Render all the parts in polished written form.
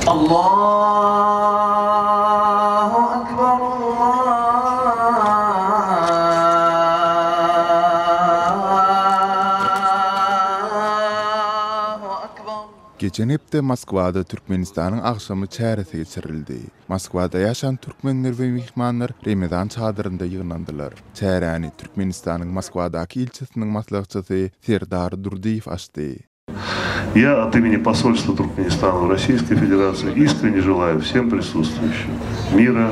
Allahu Akbar, Allahu Akbar. Geçen hepde Moskvada Türkmenistan'ın akşamı çäresi geçirildi. Moskvada yaşayan Türkmenler ve mihmanlar Ramazan çadırında yığınlandılar. Çärani Türkmenistan'ın Moskvadaki ilçesinin maslahatçısı Serdar Durdiyev açtı. Я от имени посольства Туркменистана в Российской Федерации искренне желаю всем присутствующим мира,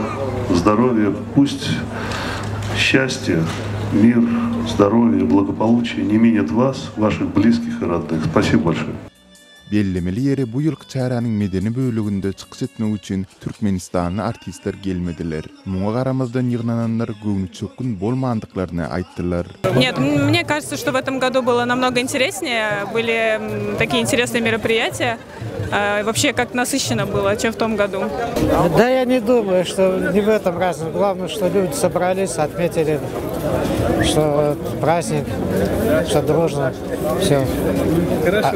здоровья, пусть счастье, мир, здоровье, благополучие не минет вас, ваших близких и родных. Спасибо большое. Bellemeli yere bu yılki çäräniň medeni bölügünde çykyş etmek üçin Türkmenistanly artistler gelmediler. Muňa garamazdan ýygnananlar göňü çökün bolmandyklaryny aýtdylar. Нет, мне кажется, что в этом году было намного интереснее. Были такие интересные мероприятия. Вообще, как насыщенно было, чем в том году. Да я не думаю, что не в этом разница. Главное, что люди собрались, отметили, что праздник, что дружно, все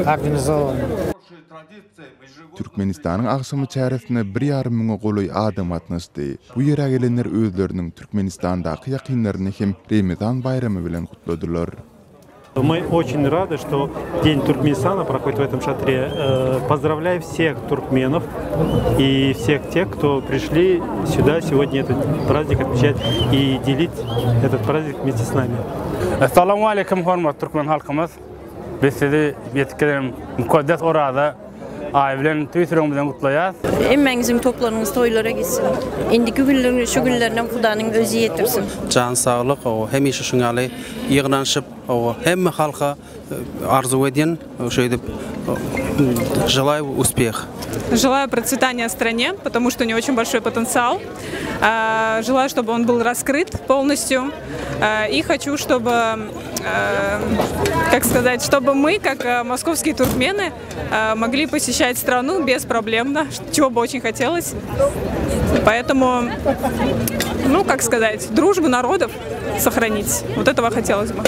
организовано. Türkmenistanyň akşamy çäresine 1,5 müňe goloy adam atnaşdy. Bu ýere gelenler özleriniň Türkmenistandaky ýakynlaryny hem Ramazan bayramy bilen kutladylar. Мы очень рады, что День Туркменистана проходит в этом шатре. Поздравляю всех туркменов и всех тех, кто пришли сюда сегодня этот праздник отмечать и делить этот праздник вместе с нами. Assalamu alaikum hormat Türkmen halkymyz. Biz sizi yetkililerim mukaddes orada ailenin tüýsüreň bilen gutlaýar. Emmeňiziň toplarynız toýlara gitsin. Indiki günlerin şu günlerden Hudaňyň özü ýetirsin. Can sağlyk, o hemişe şuňaly ýygnanyşyp, o hemme halka arzu edýän, şeýdip желаю успех. Желаю процветания стране, потому что у него очень большой потенциал. Желаю, чтобы он был раскрыт полностью. И хочу, чтобы, как сказать, чтобы мы, как московские туркмены, могли посещать страну беспроблемно, чего бы очень хотелось. Поэтому, ну, как сказать, дружбу народов сохранить. Вот этого хотелось бы.